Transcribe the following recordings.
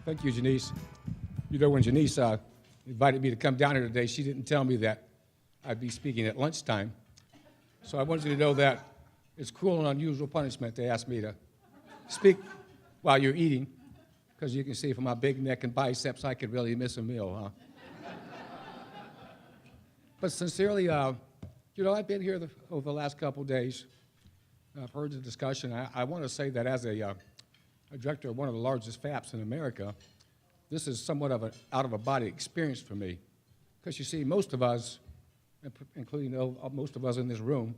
Thank you, Janice. You know, when Janice invited me to come down here today, she didn't tell me that I'd be speaking at lunchtime. So I wanted you to know that it's cruel and unusual punishment to ask me to speak while you're eating, because you can see from my big neck and biceps, I could really miss a meal, huh? But sincerely, you know, I've been here over the last couple of days. I've heard the discussion. I want to say that as a director of one of the largest FHAPs in America, this is somewhat of an out-of-a-body experience for me. Because you see, most of us, including most of us in this room,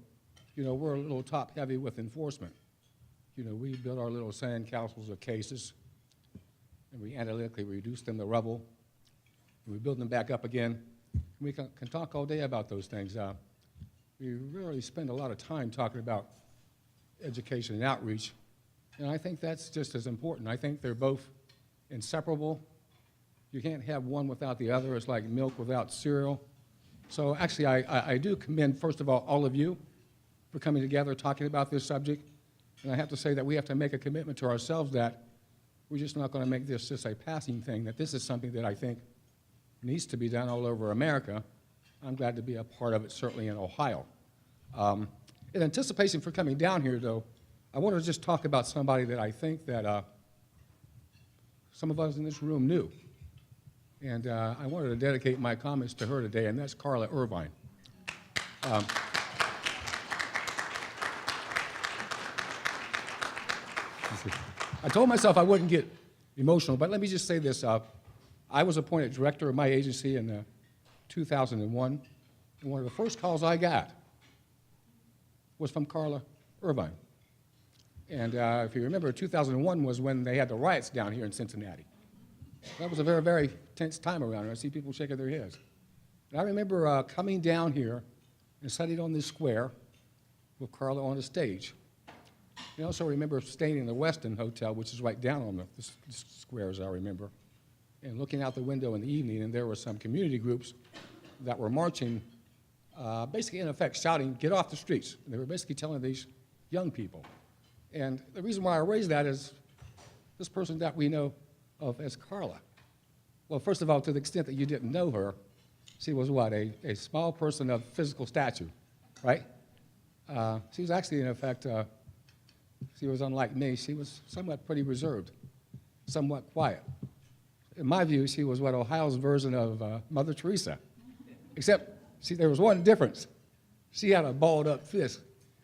you know, we're a little top-heavy with enforcement. You know, we build our little sand castles of cases, and we analytically reduce them to rubble, and we build them back up again. We can talk all day about those things. We rarely spend a lot of time talking about education and outreach, and I think that's just as important. I think they're both inseparable. You can't have one without the other. It's like milk without cereal. So actually, I do commend, first of all of you for coming together, talking about this subject. And I have to say that we have to make a commitment to ourselves that we're just not going to make this just a passing thing, that this is something that I think needs to be done all over America. I'm glad to be a part of it, certainly in Ohio. In anticipation for coming down here, though, I want to just talk about somebody that I think that some of us in this room knew. And I wanted to dedicate my comments to her today, and that's Carla Irvine. I told myself I wouldn't get emotional, but let me just say this. I was appointed director of my agency in 2001, and one of the first calls I got was from Carla Irvine. And if you remember, 2001 was when they had the riots down here in Cincinnati. That was a very, very tense time around here. I see people shaking their heads. And I remember coming down here and sitting on this square with Carla on the stage. I also remember staying in the Westin Hotel, which is right down on the square, as I remember, and looking out the window in the evening, and there were some community groups that were marching, basically, in effect, shouting, "Get off the streets." And they were basically telling these young people. And the reason why I raise that is this person that we know of as Carla. Well, first of all, to the extent that you didn't know her, she was what, a small person of physical stature, right? She was actually, in effect, she was unlike me. She was somewhat pretty reserved, somewhat quiet. In my view, she was what Ohio's version of Mother Teresa, except, see, there was one difference. She had a balled-up fist.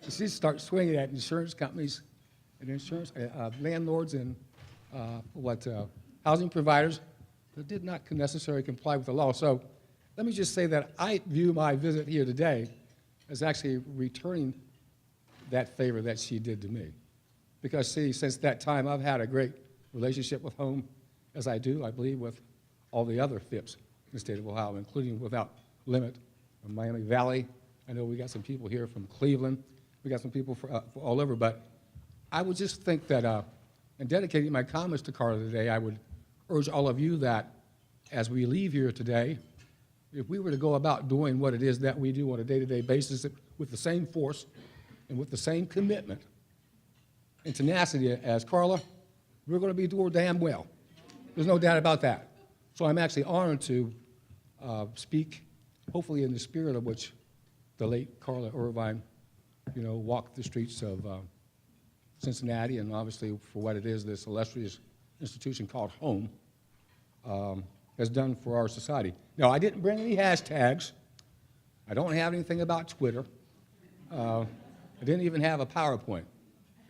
She'd start swinging at insurance companies and insurance landlords and housing providers that did not necessarily comply with the law. So let me just say that I view my visit here today as actually returning that favor that she did to me. Because, see, since that time, I've had a great relationship with HOME, as I do, I believe, with all the other FHIPs in the state of Ohio, including Without Limit from Miami Valley. I know we got some people here from Cleveland. We got some people for all over. But I would just think that in dedicating my comments to Carla today, I would urge all of you that as we leave here today, if we were to go about doing what it is that we do on a day-to-day basis with the same force and with the same commitment and tenacity as Carla, we're going to be doing damn well. There's no doubt about that. So I'm actually honored to speak, hopefully in the spirit of which the late Carla Irvine, you know, walked the streets of Cincinnati, and obviously for what it is, this illustrious institution called HOME has done for our society. Now, I didn't bring any hashtags. I don't have anything about Twitter. I didn't even have a PowerPoint.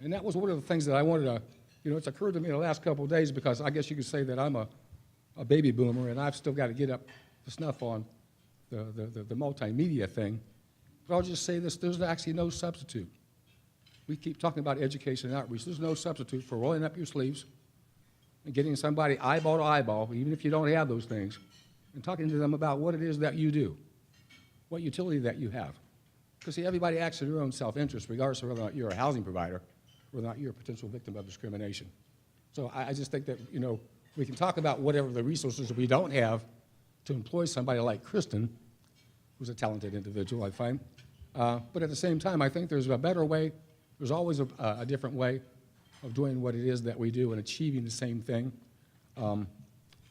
And that was one of the things that I wanted to, you know, it's occurred to me in the last couple of days because I guess you could say that I'm a baby boomer and I've still got to get up to snuff on the multimedia thing. But I'll just say this, there's actually no substitute. We keep talking about education and outreach. There's no substitute for rolling up your sleeves and getting somebody eyeball to eyeball, even if you don't have those things, and talking to them about what it is that you do, what utility that you have. Because, see, everybody acts in their own self-interest, regardless of whether or not you're a housing provider, whether or not you're a potential victim of discrimination. So I just think that, you know, we can talk about whatever the resources we don't have to employ somebody like Kristen, who's a talented individual, I find. But at the same time, I think there's a better way. There's always a different way of doing what it is that we do and achieving the same thing.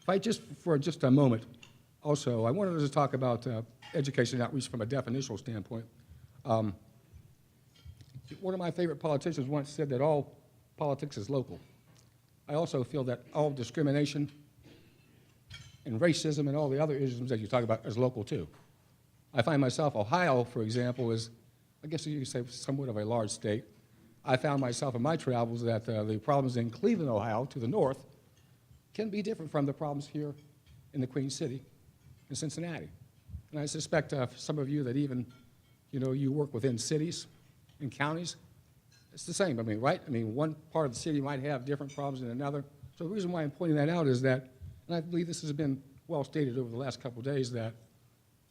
If I just, for just a moment, also, I wanted to talk about education outreach from a definitional standpoint. One of my favorite politicians once said that all politics is local. I also feel that all discrimination and racism and all the other isms that you talk about is local too. I find myself, Ohio, for example, is, I guess you could say, somewhat of a large state. I found myself in my travels that the problems in Cleveland, Ohio, to the north, can be different from the problems here in the Queen City, in Cincinnati. And I suspect some of you that even, you work within cities and counties, it's the same, right? One part of the city might have different problems than another. So the reason why I'm pointing that out is that, and I believe this has been well stated over the last couple of days, that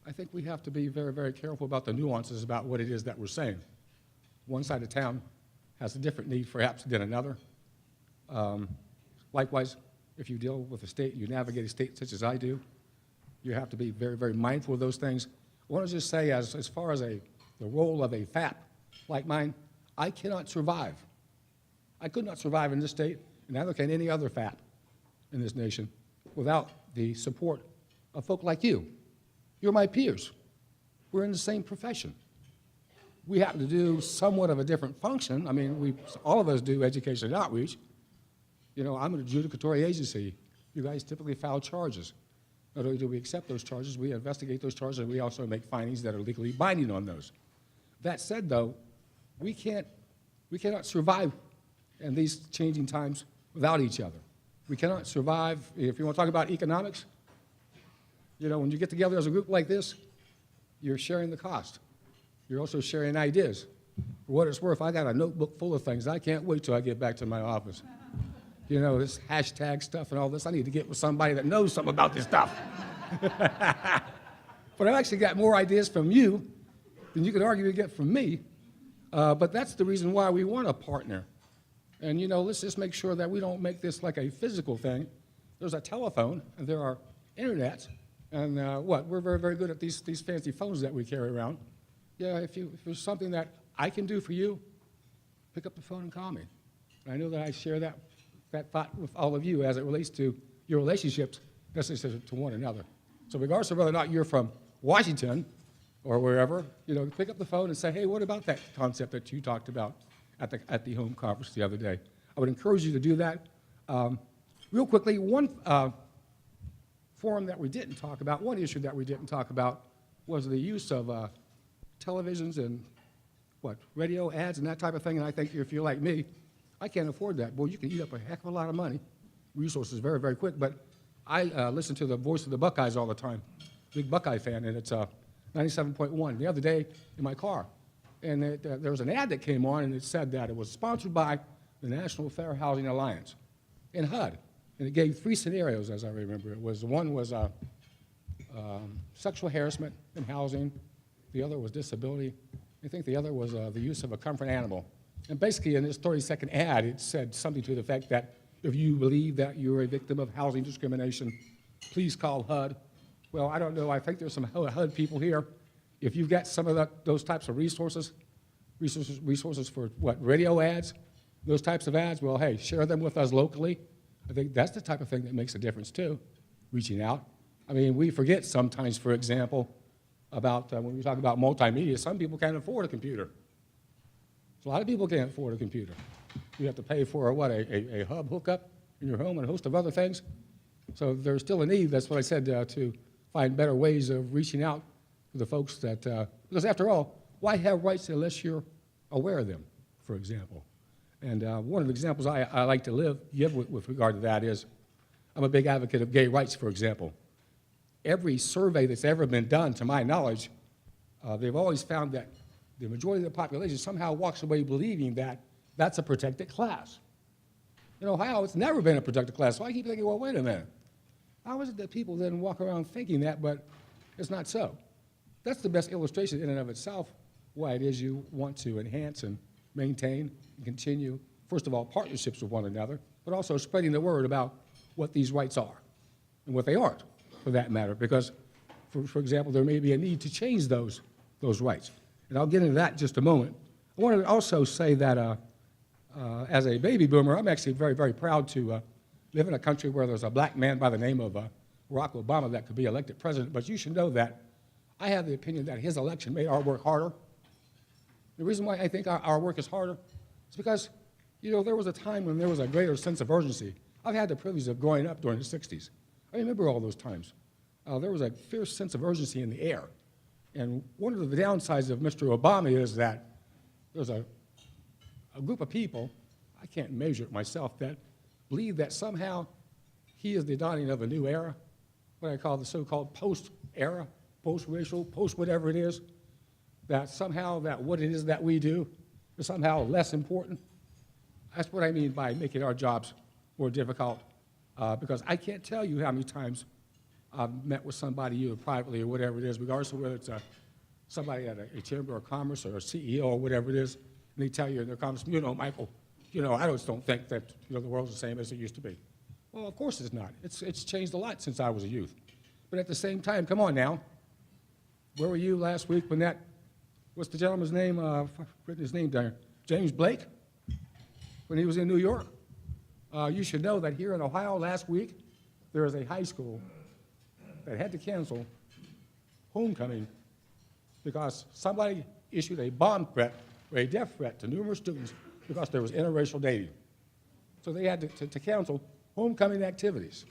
I think we have to be very, very careful about the nuances about what it is that we're saying. One side of town has a different need, perhaps, than another. Likewise, if you deal with a state, you navigate a state such as I do, you have to be very, very mindful of those things. I want to just say, as far as the role of a FHAP like mine, I cannot survive. I could not survive in this state, and neither can any other FHAP in this nation, without the support of folk like you. You're my peers. We're in the same profession. We happen to do somewhat of a different function. All of us do education and outreach. I'm an adjudicatory agency. You guys typically file charges. Not only do we accept those charges, we investigate those charges, and we also make findings that are legally binding on those. That said, though, we cannot survive in these changing times without each other. We cannot survive, if you want to talk about economics, when you get together as a group like this, you're sharing the cost. You're also sharing ideas. For what it's worth, I got a notebook full of things. I can't wait till I get back to my office. This hashtag stuff and all this, I need to get with somebody that knows something about this stuff. But I've actually got more ideas from you than you could argue to get from me. But that's the reason why we want a partner. And, let's just make sure that we don't make this like a physical thing. There's a telephone, and there are internets, and we're very, very good at these fancy phones that we carry around. Yeah, if there's something that I can do for you, pick up the phone and call me. And I know that I share that thought with all of you as it relates to your relationships necessary to one another. So regardless of whether or not you're from Washington or wherever, pick up the phone and say, hey, what about that concept that you talked about at the HOME conference the other day? I would encourage you to do that. Real quickly, one forum that we didn't talk about, one issue that we didn't talk about was the use of televisions and radio ads and that type of thing. And I think if you're like me, I can't afford that. Boy, you can eat up a heck of a lot of money, resources very, very quick. But I listen to the voice of the Buckeyes all the time. Big Buckeye fan, and it's 97.1. The other day in my car, and there was an ad that came on, and it said that it was sponsored by the National Fair Housing Alliance in HUD. And it gave 3 scenarios, as I remember. One was sexual harassment in housing. The other was disability. I think the other was the use of a comfort animal. And basically, in this 30-second ad, it said something to the effect that if you believe that you're a victim of housing discrimination, please call HUD. Well, I don't know. I think there's some HUD people here. If you've got some of those types of resources for radio ads, those types of ads, well, hey, share them with us locally. I think that's the type of thing that makes a difference, too, reaching out. We forget sometimes, for example, about when we talk about multimedia, some people can't afford a computer. So a lot of people can't afford a computer. You have to pay for a hub hookup in your home and a host of other things. So there's still a need, that's what I said, to find better ways of reaching out to the folks that, because after all, why have rights unless you're aware of them, for example? And one of the examples I like to give with regard to that is, I'm a big advocate of gay rights, for example. Every survey that's ever been done, to my knowledge, they've always found that the majority of the population somehow walks away believing that that's a protected class. In Ohio, it's never been a protected class, so I keep thinking, well, wait a minute. How is it that people then walk around thinking that, but it's not so? That's the best illustration in and of itself why it is you want to enhance and maintain and continue, first of all, partnerships with one another, but also spreading the word about what these rights are and what they aren't, for that matter, because, for example, there may be a need to change those rights. And I'll get into that in just a moment. I wanted to also say that as a baby boomer, I'm actually very, very proud to live in a country where there's a black man by the name of Barack Obama that could be elected president, but you should know that I have the opinion that his election made our work harder. The reason why I think our work is harder is because, you know, there was a time when there was a greater sense of urgency. I've had the privilege of growing up during the 60s. I remember all those times. There was a fierce sense of urgency in the air. And one of the downsides of Mr. Obama is that there's a group of people, I can't measure it myself, that believe that somehow he is the dawning of a new era, what I call the so-called post-era, post-racial, post-whatever it is, that somehow that what it is that we do is somehow less important. That's what I mean by making our jobs more difficult, because I can't tell you how many times I've met with somebody, either privately or whatever it is, regardless of whether it's somebody at a chamber of commerce or a CEO or whatever it is, and they tell you in their comments, you know, Michael, you know, I just don't think that, you know, the world's the same as it used to be. Well, of course it's not. It's changed a lot since I was a youth. But at the same time, come on now, where were you last week when that, what's the gentleman's name? I've written his name down here. James Blake, when he was in New York. You should know that here in Ohio last week, there is a high school that had to cancel homecoming because somebody issued a bomb threat or a death threat to numerous students because there was interracial dating. So they had to cancel homecoming activities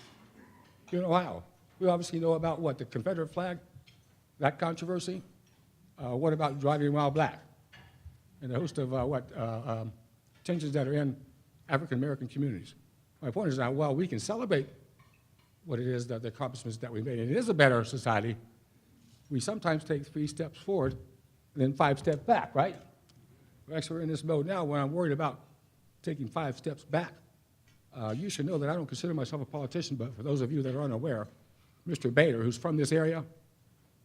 here in Ohio. We obviously know about what, the Confederate flag, that controversy. What about driving while black? And a host of tensions that are in African-American communities. My point is that while we can celebrate what it is, that the accomplishments that we made, and it is a better society, we sometimes take 3 steps forward and then 5 steps back, right? Actually, we're in this mode now when I'm worried about taking 5 steps back. You should know that I don't consider myself a politician, but for those of you that are unaware, Mr. Bader, who's from this area,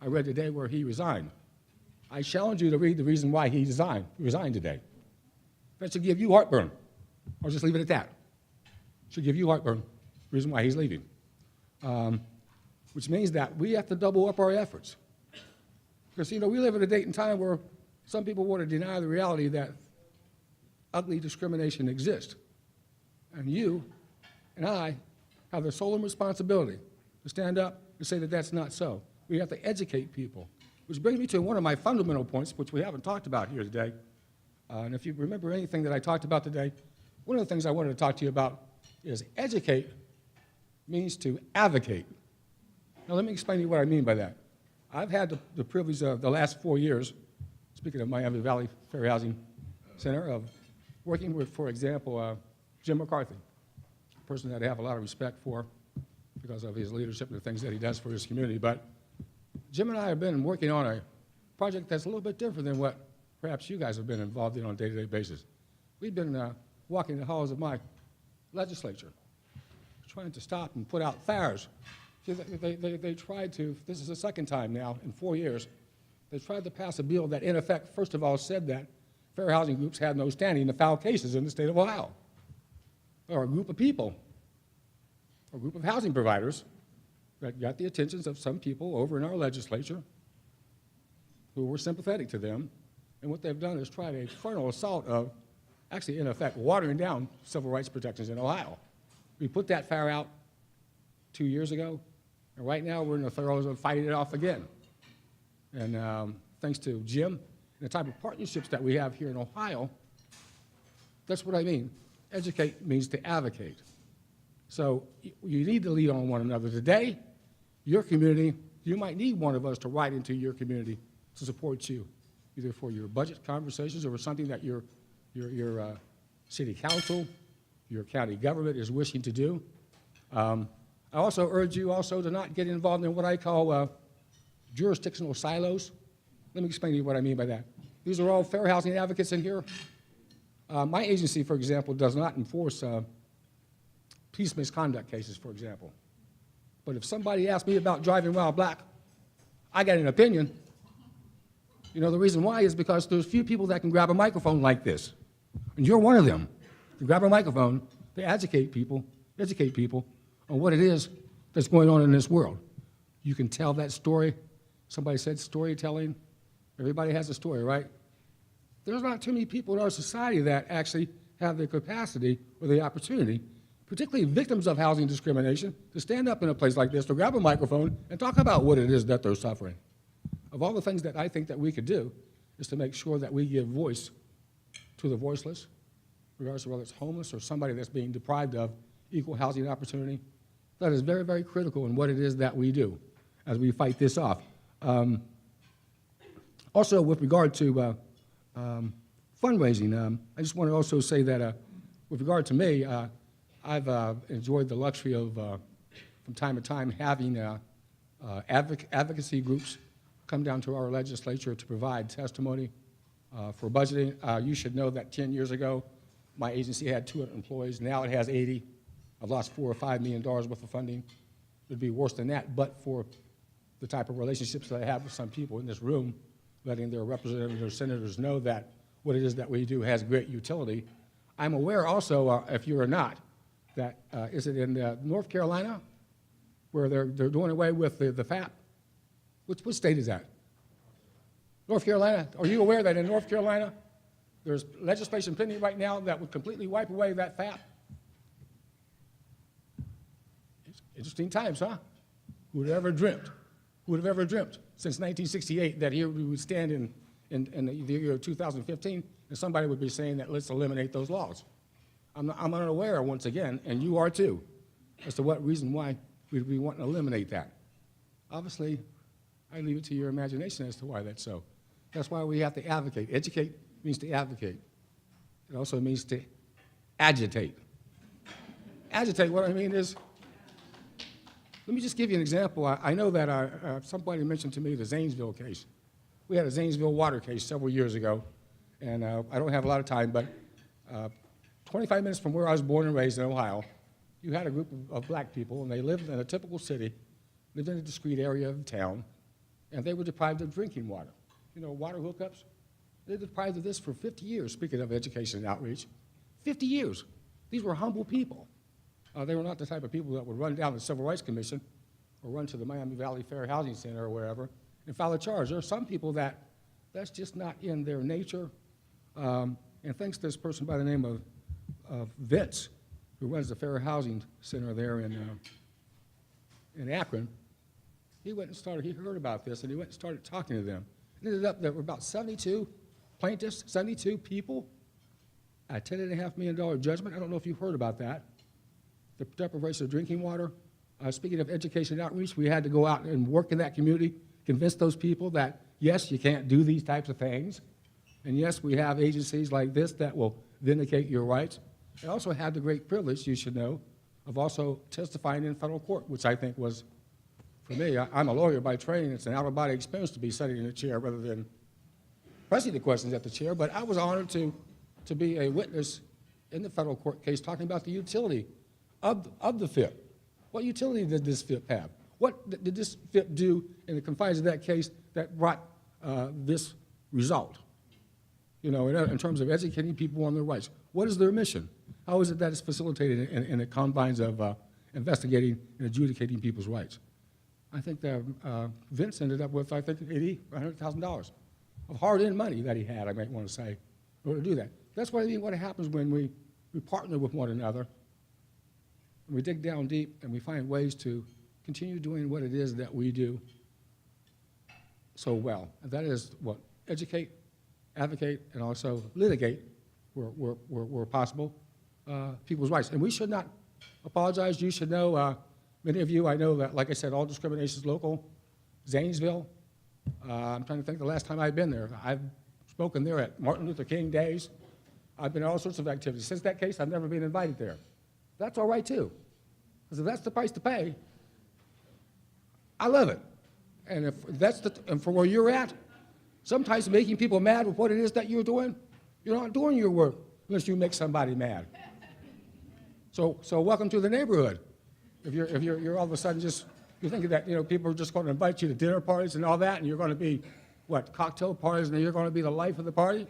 I read today where he resigned. I challenge you to read the reason why he resigned today. That should give you heartburn. I'll just leave it at that. Should give you heartburn, the reason why he's leaving. Which means that we have to double up our efforts. Because, you know, we live in a date and time where some people want to deny the reality that ugly discrimination exists. And you and I have the solemn responsibility to stand up and say that that's not so. We have to educate people. Which brings me to one of my fundamental points, which we haven't talked about here today. And if you remember anything that I talked about today, one of the things I wanted to talk to you about is educate means to advocate. Now let me explain to you what I mean by that. I've had the privilege of the last 4 years, speaking of Miami Valley Fair Housing Center, of working with, for example, Jim McCarthy, a person that I have a lot of respect for because of his leadership and the things that he does for his community. But Jim and I have been working on a project that's a little bit different than what perhaps you guys have been involved in on a day-to-day basis. We've been walking the halls of my legislature, trying to stop and put out fires. See, they tried to, this is the second time now in 4 years, they tried to pass a bill that in effect, first of all, said that fair housing groups had no standing to file cases in the state of Ohio. Or a group of people, a group of housing providers that got the attentions of some people over in our legislature who were sympathetic to them. And what they've done is tried a frontal assault of, actually in effect, watering down civil rights protections in Ohio. We put that fire out 2 years ago, and right now we're in the throes of fighting it off again. And thanks to Jim and the type of partnerships that we have here in Ohio, that's what I mean. Educate means to advocate. So you need to lead on one another. Today, your community, you might need one of us to write into your community to support you, either for your budget conversations or for something that your city council, your county government is wishing to do. I also urge you also to not get involved in what I call jurisdictional silos. Let me explain to you what I mean by that. These are all fair housing advocates in here. My agency, for example, does not enforce police misconduct cases, for example. But if somebody asks me about driving while black, I got an opinion. You know, the reason why is because there's few people that can grab a microphone like this. And you're one of them. To grab a microphone, to educate people on what it is that's going on in this world. You can tell that story. Somebody said storytelling. Everybody has a story, right? There's not too many people in our society that actually have the capacity or the opportunity particularly victims of housing discrimination, to stand up in a place like this, to grab a microphone and talk about what it is that they're suffering. Of all the things that I think that we could do is to make sure that we give voice to the voiceless, regardless of whether it's homeless or somebody that's being deprived of equal housing opportunity. That is very, very critical in what it is that we do as we fight this off. Also, with regard to fundraising, I just want to also say that with regard to me, I've enjoyed the luxury of, from time to time, having advocacy groups come down to our legislature to provide testimony for budgeting. You should know that 10 years ago, my agency had 200 employees. Now it has 80. I've lost $4 or $5 million worth of funding. It would be worse than that, but for the type of relationships that I have with some people in this room, letting their representatives or senators know that what it is that we do has great utility. I'm aware also, if you are not, that is it in North Carolina, where they're doing away with the FHAP? Which state is that? North Carolina. Are you aware that in North Carolina, there's legislation pending right now that would completely wipe away that FHAP? Interesting times, huh? Who would have ever dreamt? Who would have ever dreamt since 1968 that here we would stand in the year 2015 and somebody would be saying that let's eliminate those laws? I'm unaware, once again, and you are too, as to what reason why we want to eliminate that. Obviously, I leave it to your imagination as to why that's so. That's why we have to advocate. Educate means to advocate. It also means to agitate. Agitate, what I mean is, let me just give you an example. I know that somebody mentioned to me the Zanesville case. We had a Zanesville water case several years ago, and I don't have a lot of time, but 25 minutes from where I was born and raised in Ohio, you had a group of black people, and they lived in a typical city, lived in a discrete area of town, and they were deprived of drinking water. You know, water hookups. They were deprived of this for 50 years, speaking of education and outreach. 50 years. These were humble people. They were not the type of people that would run down the Civil Rights Commission or run to the Miami Valley Fair Housing Center or wherever and file a charge. There are some people that's just not in their nature. And thanks to this person by the name of Vince, who runs the Fair Housing Center there in Akron, he heard about this, and he went and started talking to them. It ended up there were about 72 plaintiffs, 72 people, a $10.5 million judgment. I don't know if you've heard about that. The deprivation of drinking water. Speaking of education and outreach, we had to go out and work in that community, convince those people that, yes, you can't do these types of things, and yes, we have agencies like this that will vindicate your rights. I also had the great privilege, you should know, of also testifying in federal court, which I think was, for me, I'm a lawyer by training. It's an out-of-body experience to be sitting in a chair rather than pressing the questions at the chair, but I was honored to be a witness in the federal court case talking about the utility of the FHIP. What utility did this FHIP have? What did this FHIP do in the confines of that case that brought this result? You know, in terms of educating people on their rights. What is their mission? How is it that it's facilitated in the confines of investigating and adjudicating people's rights? I think that Vince ended up with, I think, $100,000 of hard-earned money that he had, I might want to say, in order to do that. That's what I mean, what happens when we partner with one another, and we dig down deep, and we find ways to continue doing what it is that we do so well. And that is what? Educate, advocate, and also litigate, where possible, people's rights. And we should not apologize. You should know, many of you, I know that, like I said, all discrimination is local. Zanesville, I'm trying to think the last time I've been there. I've spoken there at Martin Luther King days. I've been at all sorts of activities. Since that case, I've never been invited there. That's all right, too. Because if that's the price to pay, I love it. And if that's and for where you're at, sometimes making people mad with what it is that you're doing, you're not doing your work unless you make somebody mad. So welcome to the neighborhood. If you're all of a sudden you're thinking that, you know, people are just going to invite you to dinner parties and all that, and you're going to be, what, cocktail parties, and you're going to be the life of the party?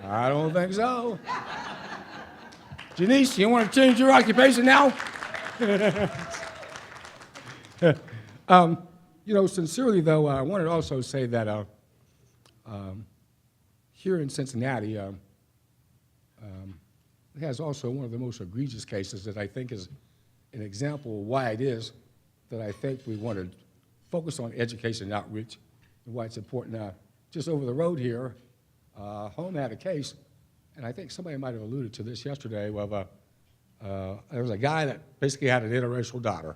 I don't think so. Janice, you want to change your occupation now? You know, sincerely, though, I wanted to also say that here in Cincinnati, they has also one of the most egregious cases that I think is an example of why it is that I think we want to focus on education and outreach and why it's important. Just over the road here, HOME had a case, and I think somebody might have alluded to this yesterday, of there was a guy that basically had an interracial daughter,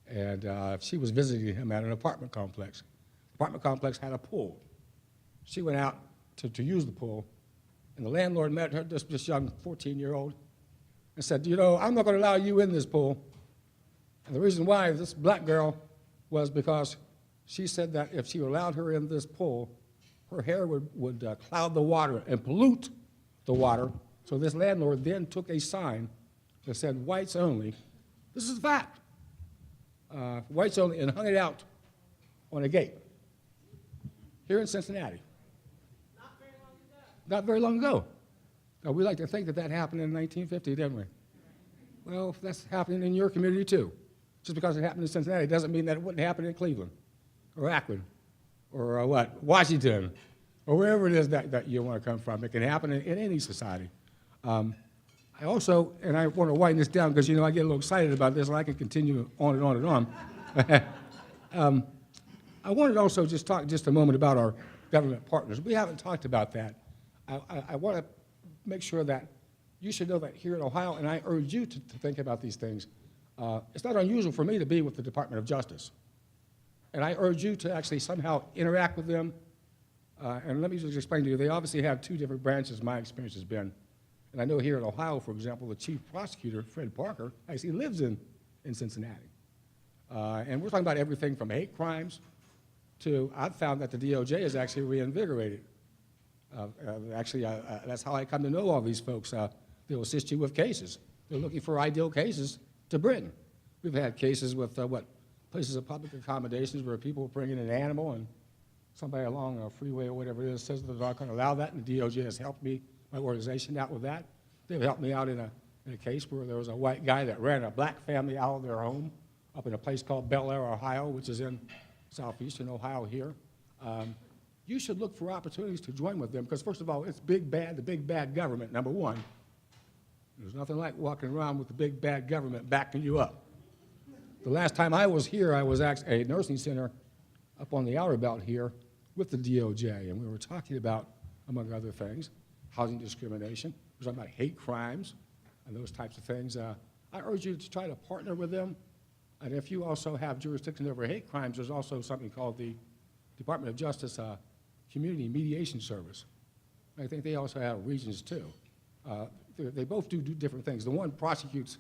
and she was visiting him at an apartment complex. The apartment complex had a pool. She went out to use the pool, and the landlord met her, this young 14-year-old, and said, you know, I'm not going to allow you in this pool. And the reason why this black girl was because she said that if she allowed her in this pool, her hair would cloud the water and pollute the water. So this landlord then took a sign that said, whites only. This is a fact. Whites only, and hung it out on a gate here in Cincinnati. Not very long ago. Now, we like to think that that happened in 1950, didn't we? Well, if that's happening in your community too. Just because it happened in Cincinnati doesn't mean that it wouldn't happen in Cleveland or Akron or Washington or wherever it is that you want to come from. It can happen in any society. I also, and I want to wind this down because, you know, I get a little excited about this and I can continue on and on and on. I wanted to also just talk just a moment about our government partners. We haven't talked about that. I want to make sure that you should know that here in Ohio, and I urge you to think about these things. It's not unusual for me to be with the Department of Justice. And I urge you to actually somehow interact with them. And let me just explain to you, they obviously have two different branches, my experience has been. And I know here in Ohio, for example, the chief prosecutor, Fred Parker, actually lives in Cincinnati. And we're talking about everything from hate crimes to, I've found that the DOJ is actually reinvigorated. That's how I come to know all these folks. They'll assist you with cases. They're looking for ideal cases to bring. We've had cases with places of public accommodations where people bring in an animal and somebody along a freeway or whatever it is says that they're not going to allow that, and the DOJ has helped me, my organization, out with that. They've helped me out in a case where there was a white guy that ran a black family out of their home up in a place called Bel Air, Ohio, which is in southeastern Ohio here. You should look for opportunities to join with them because, first of all, it's the big bad government, number one. There's nothing like walking around with the big bad government backing you up. The last time I was here, I was at a nursing center up on the outer belt here with the DOJ, and we were talking about, among other things, housing discrimination. We were talking about hate crimes and those types of things. I urge you to try to partner with them. And if you also have jurisdiction over hate crimes, there's also something called the Department of Justice Community Mediation Service. I think they also have regions too. They both do different things. The one prosecutes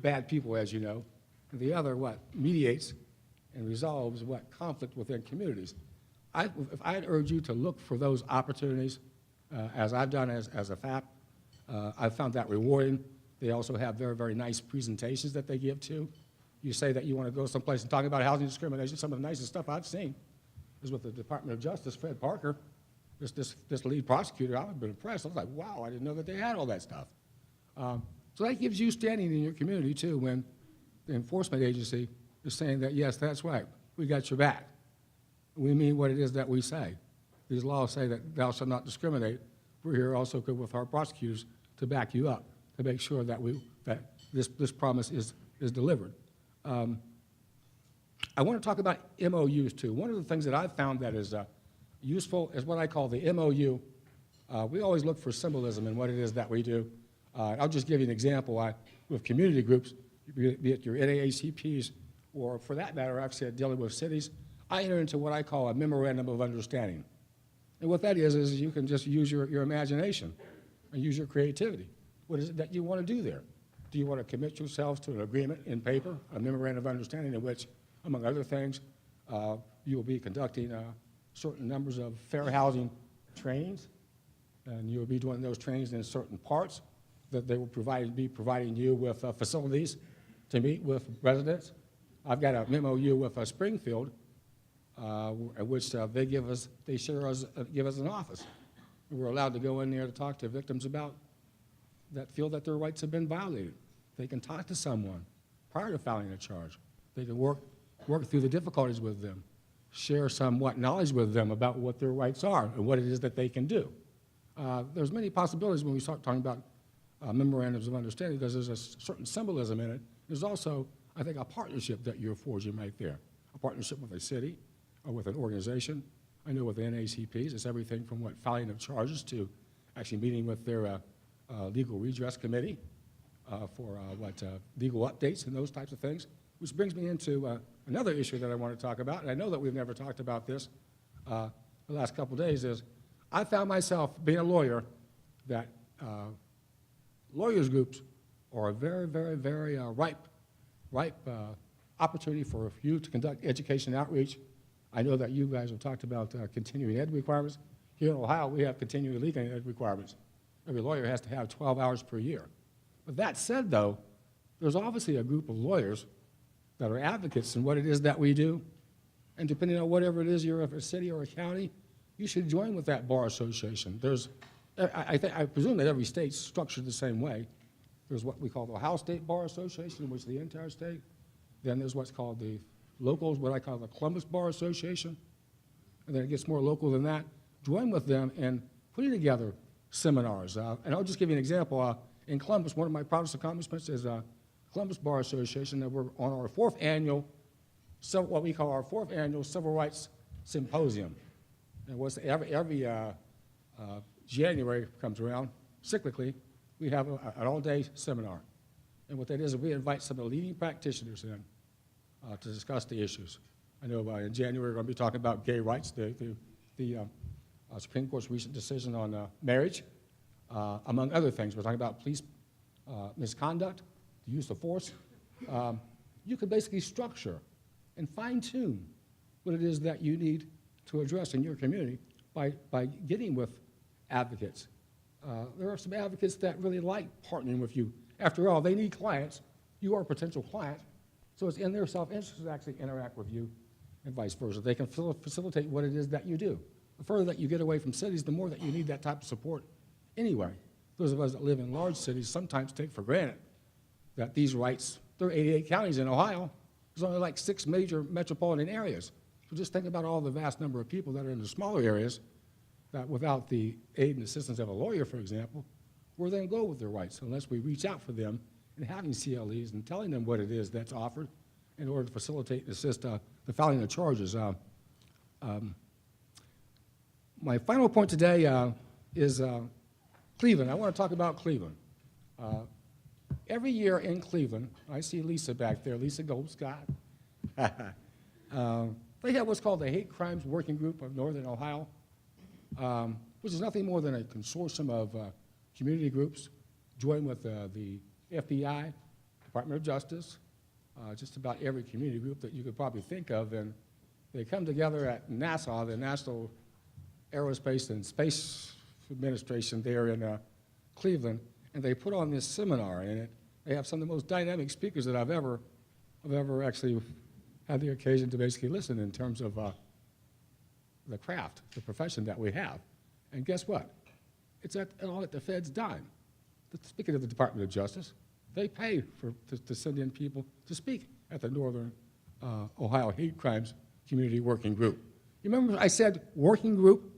bad people, as you know, and the other, mediates and resolves, conflict within communities. I'd urge you to look for those opportunities, as I've done as a FHAP. I've found that rewarding. They also have very, very nice presentations that they give too. You say that you want to go someplace and talk about housing discrimination. Some of the nicest stuff I've seen is with the Department of Justice, Fred Parker, this lead prosecutor. I've been impressed. I was like, wow, I didn't know that they had all that stuff. So that gives you standing in your community too when the enforcement agency is saying that, yes, that's right, we got your back. We mean what it is that we say. These laws say that thou shalt not discriminate. We're here also with our prosecutors to back you up, to make sure that this promise is delivered. I want to talk about MOUs too. One of the things that I've found that is useful is what I call the MOU. We always look for symbolism in what it is that we do. I'll just give you an example. With community groups, be it your NAACPs or for that matter, actually dealing with cities, I enter into what I call a memorandum of understanding. And what that is you can just use your imagination and use your creativity. What is it that you want to do there? Do you want to commit yourselves to an agreement in paper, a memorandum of understanding in which, among other things, you will be conducting certain numbers of fair housing trainings, and you will be doing those trainings in certain parts, that they will be providing you with facilities to meet with residents. I've got a MOU with Springfield, at which they give us an office. And we're allowed to go in there to talk to victims about that feel that their rights have been violated. They can talk to someone prior to filing a charge. They can work through the difficulties with them, share somewhat knowledge with them about what their rights are and what it is that they can do. There's many possibilities when we start talking about memorandums of understanding because there's a certain symbolism in it. There's also, I think, a partnership that you're forging right there, a partnership with a city or with an organization. I know with the NACPs, it's everything from what filing of charges to actually meeting with their legal redress committee for legal updates and those types of things, which brings me into another issue that I want to talk about, and I know that we've never talked about this the last couple of days, is I found myself, being a lawyer, that lawyers groups are a very, very, very ripe opportunity for you to conduct education outreach. I know that you guys have talked about continuing ed requirements. Here in Ohio, we have continuing legal ed requirements. Every lawyer has to have 12 hours per year. But that said, though, there's obviously a group of lawyers that are advocates in what it is that we do. And depending on whatever it is, you're a city or a county, you should join with that bar association. I presume that every state's structured the same way. There's what we call the Ohio State Bar Association, which is the entire state. Then there's what's called the locals, what I call the Columbus Bar Association. And then it gets more local than that. Join with them in putting together seminars. And I'll just give you an example. In Columbus, one of my proudest accomplishments is Columbus Bar Association, that we're on our fourth annual, what we call our fourth annual Civil Rights Symposium. And every January comes around, cyclically, we have an all-day seminar. And what that is we invite some of the leading practitioners in to discuss the issues. I know in January we're going to be talking about gay rights, the Supreme Court's recent decision on marriage, among other things. We're talking about police misconduct, the use of force. You could basically structure and fine-tune what it is that you need to address in your community by getting with advocates. There are some advocates that really like partnering with you. After all, they need clients. You are a potential client, so it's in their self-interest to actually interact with you and vice versa. They can facilitate what it is that you do. The further that you get away from cities, the more that you need that type of support anyway. Those of us that live in large cities sometimes take for granted that these rights, there are 88 counties in Ohio. There's only like 6 major metropolitan areas. So just think about all the vast number of people that are in the smaller areas that without the aid and assistance of a lawyer, for example, where they go with their rights unless we reach out for them and having CLEs and telling them what it is that's offered in order to facilitate and assist the filing of charges. My final point today is Cleveland. I want to talk about Cleveland. Every year in Cleveland, I see Lisa back there, Lisa Gold-Scott. They have what's called the Hate Crimes Working Group of Northern Ohio, which is nothing more than a consortium of community groups joined with the FBI, Department of Justice, just about every community group that you could probably think of, and they come together at NASA, the National Aerospace and Space Administration there in Cleveland, and they put on this seminar, and they have some of the most dynamic speakers that I've ever actually had the occasion to basically listen in terms of the craft, the profession that we have. And guess what? It's all at the Fed's dime. Speaking of the Department of Justice, they pay to send in people to speak at the Northern Ohio Hate Crimes Community Working Group. You remember I said working group?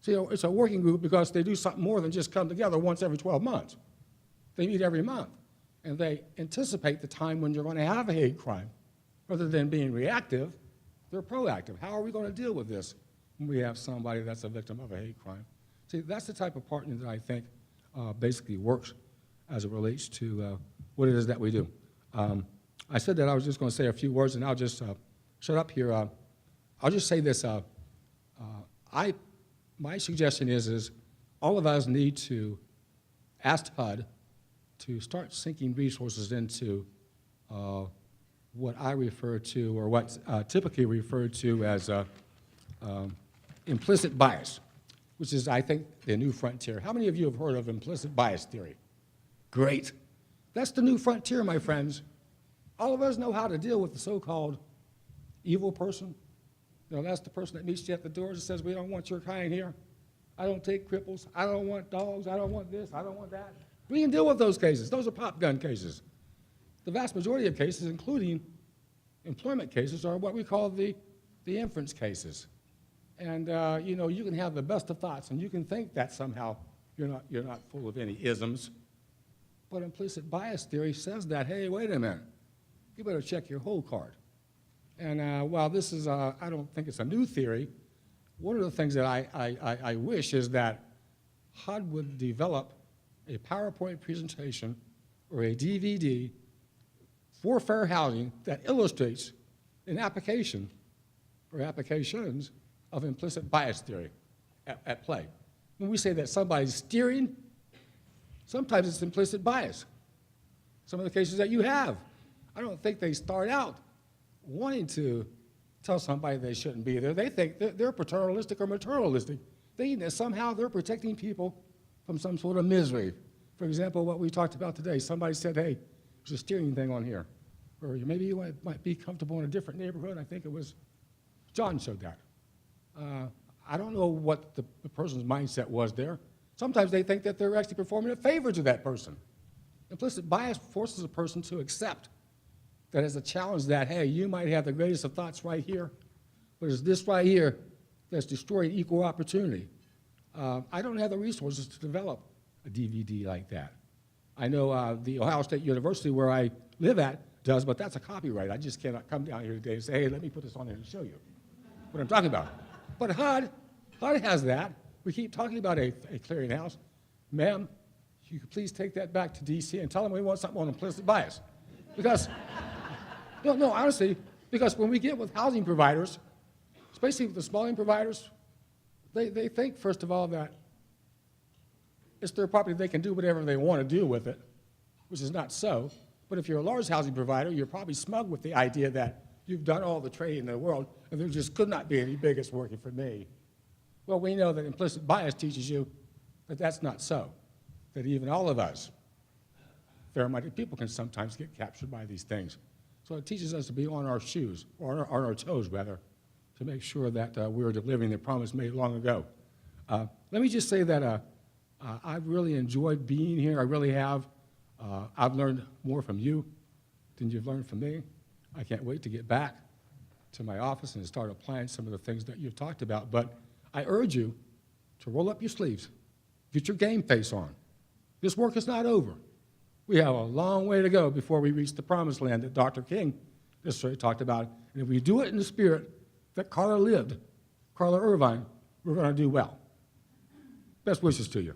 So, it's a working group because they do something more than just come together once every 12 months. They meet every month, and they anticipate the time when you're going to have a hate crime. Rather than being reactive, they're proactive. How are we going to deal with this when we have somebody that's a victim of a hate crime? See, that's the type of partnering that I think basically works as it relates to what it is that we do. I said that I was just going to say a few words, and I'll just shut up here. I'll just say this. My suggestion is all of us need to ask HUD to start sinking resources into what I refer to, or what's typically referred to as implicit bias, which is, I think, the new frontier. How many of you have heard of implicit bias theory? Great. That's the new frontier, my friends. All of us know how to deal with the so-called evil person. You know, that's the person that meets you at the doors and says, we don't want your kind here. I don't take cripples. I don't want dogs. I don't want this. I don't want that. We can deal with those cases. Those are pop gun cases. The vast majority of cases, including employment cases, are what we call the inference cases. And you know, you can have the best of thoughts, and you can think that somehow you're not full of any isms, But implicit bias theory says that, hey, wait a minute, you better check your whole card. And while this is, I don't think it's a new theory, one of the things that I wish is that HUD would develop a PowerPoint presentation or a DVD for fair housing that illustrates an application or applications of implicit bias theory at play. When we say that somebody's steering, sometimes it's implicit bias. Some of the cases that you have, I don't think they start out wanting to tell somebody they shouldn't be there. They think they're paternalistic or maternalistic. They think that somehow they're protecting people from some sort of misery. For example, what we talked about today, somebody said, hey, there's a steering thing on here. Or maybe you might be comfortable in a different neighborhood. I think it was John showed that. I don't know what the person's mindset was there. Sometimes they think that they're actually performing a favor to that person. Implicit bias forces a person to accept that as a challenge that, hey, you might have the greatest of thoughts right here, but it's this right here that's destroying equal opportunity. I don't have the resources to develop a DVD like that. I know the Ohio State University where I live at does, but that's a copyright. I just cannot come down here today and say, hey, let me put this on there and show you what I'm talking about. But HUD has that. We keep talking about a clearinghouse. Ma'am, you could please take that back to DC and tell them we want something on implicit bias. Because, no, honestly, because when we get with housing providers, especially with the smaller providers, they think, first of all, that it's their property, they can do whatever they want to do with it, which is not so. But if you're a large housing provider, you're probably smug with the idea that you've done all the trading in the world, and there just could not be any biggest working for me. Well, we know that implicit bias teaches you that that's not so, that even all of us, fair-minded people, can sometimes get captured by these things. So it teaches us to be on our shoes, or on our toes, rather, to make sure that we're delivering the promise made long ago. Let me just say that I've really enjoyed being here. I really have. I've learned more from you than you've learned from me. I can't wait to get back to my office and start applying some of the things that you've talked about. But I urge you to roll up your sleeves, get your game face on. This work is not over. We have a long way to go before we reach the promised land that Dr. King necessarily talked about. And if we do it in the spirit that Carla lived, Carla Irvine, we're going to do well. Best wishes to you.